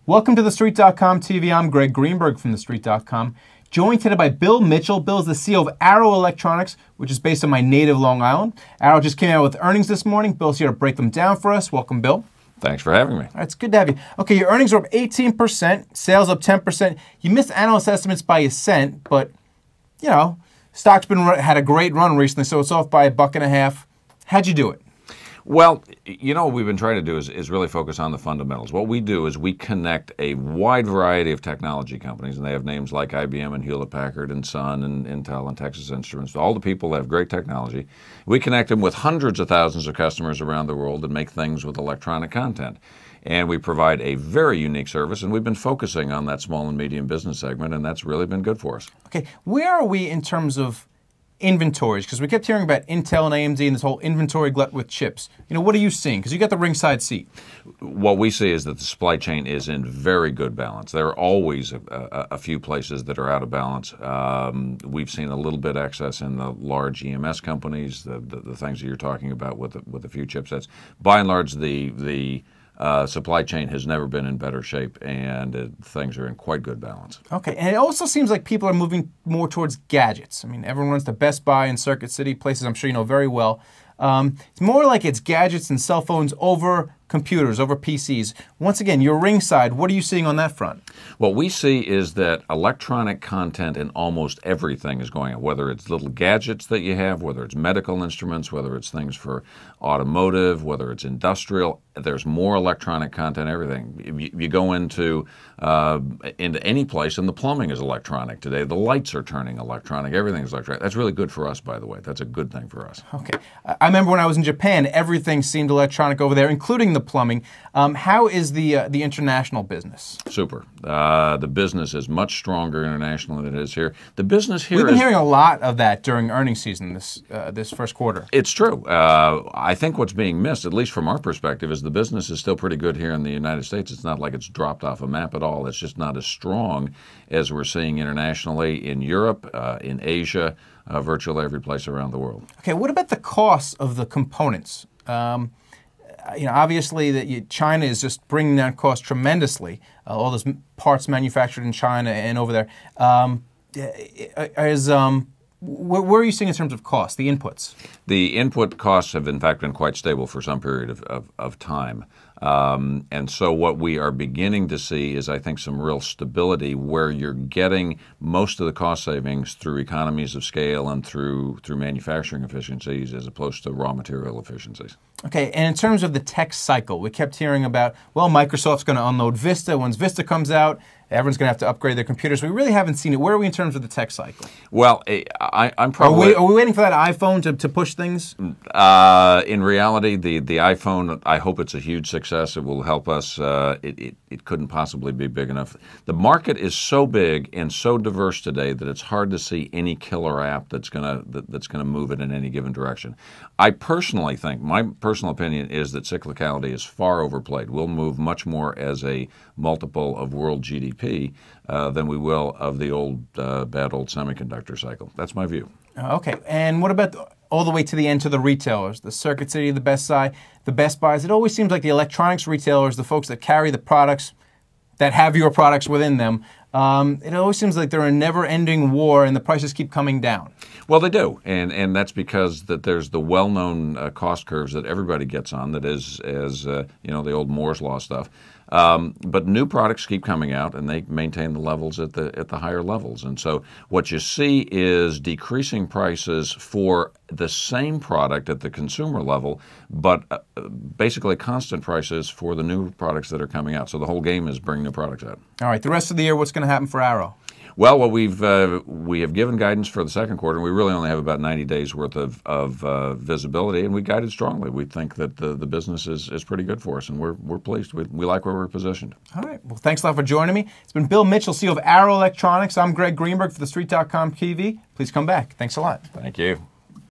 Welcome to TheStreet.com TV. I'm Greg Greenberg from TheStreet.com. Joined today by Bill Mitchell. Bill is the CEO of Arrow Electronics, which is based on my native Long Island. Arrow just came out with earnings this morning. Bill's here to break them down for us. Welcome, Bill. Thanks for having me. All right, it's good to have you. Okay, your earnings are up 18%, sales up 10%. You missed analyst estimates by a cent, but, you know, stock's had a great run recently, so it's off by $1.50. How'd you do it? Well, you know, what we've been trying to do is really focus on the fundamentals. What we do is we connect a wide variety of technology companies, and they have names like IBM and Hewlett-Packard and Sun and Intel and Texas Instruments, all the people that have great technology. We connect them with hundreds of thousands of customers around the world that make things with electronic content. And we provide a very unique service, and we've been focusing on that small and medium business segment, and that's really been good for us. Okay, where are we in terms of inventories? Because we kept hearing about Intel and AMD and this whole inventory glut with chips. You know, what are you seeing? Because you got the ringside seat. What we see is that the supply chain is in very good balance. There are always a few places that are out of balance. We've seen a little bit excess in the large EMS companies, the things that you're talking about with a few chipsets. By and large, the supply chain has never been in better shape, and things are in quite good balance. Okay, and it also seems like people are moving more towards gadgets. I mean, everyone runs to Best Buy and Circuit City, places I'm sure you know very well. It's more like it's gadgets and cell phones over computers, over PCs. Once again, your ringside, what are you seeing on that front? What we see is that electronic content in almost everything is going on, whether it's little gadgets that you have, whether it's medical instruments, whether it's things for automotive, whether it's industrial. There's more electronic content, everything. You go into any place, and the plumbing is electronic today. The lights are turning electronic. Everything is electronic. That's really good for us, by the way. That's a good thing for us. Okay. I remember when I was in Japan, everything seemed electronic over there, including the plumbing. How is the international business? Super. The business is much stronger internationally than it is here. The business here We've been hearing a lot of that during earnings season this first quarter. It's true. I think what's being missed, at least from our perspective, is the business is still pretty good here in the United States. It's not like it's dropped off a map at all. It's just not as strong as we're seeing internationally in Europe, in Asia, virtually every place around the world. Okay, what about the costs of the components? You know, obviously, China is just bringing down costs tremendously. All those parts manufactured in China and over there. Where are you seeing in terms of cost, the inputs? The input costs have, in fact, been quite stable for some period of time. And so what we are beginning to see is, I think, some real stability where you're getting most of the cost savings through economies of scale and through manufacturing efficiencies as opposed to raw material efficiencies. Okay, and in terms of the tech cycle, we kept hearing about, well, Microsoft's going to unload Vista. Once Vista comes out, everyone's going to have to upgrade their computers. We really haven't seen it. Where are we in terms of the tech cycle? Well, I'm probably... Are we waiting for that iPhone to push things? In reality, the iPhone, I hope it's a huge success. It will help us. It couldn't possibly be big enough. The market is so big and so diverse today that it's hard to see any killer app that's gonna move it in any given direction. I personally think, my personal opinion is that cyclicality is far overplayed. We'll move much more as a multiple of world GDP than we will of the bad old semiconductor cycle. That's my view. Okay, and what about all the way to the end to the retailers, the Circuit City, the Best Buys? It always seems like the electronics retailers, the folks that carry the products, that have your products within them, it always seems like they're a never-ending war and the prices keep coming down. Well, they do, and that's because there's the well-known cost curves that everybody gets on, that is, as you know, the old Moore's Law stuff. But new products keep coming out, and they maintain the levels at the higher levels. And so what you see is decreasing prices for the same product at the consumer level, but basically constant prices for the new products that are coming out. So the whole game is bring new products out. All right, the rest of the year, what's going to happen for Arrow? Well, we have given guidance for the second quarter, and we really only have about 90 days worth of visibility, and we guided strongly. We think that the business is pretty good for us, and we're pleased. We like where we're positioned. All right. Well, thanks a lot for joining me. It's been Bill Mitchell, CEO of Arrow Electronics. I'm Greg Greenberg for TheStreet.com TV. Please come back. Thanks a lot. Thank you.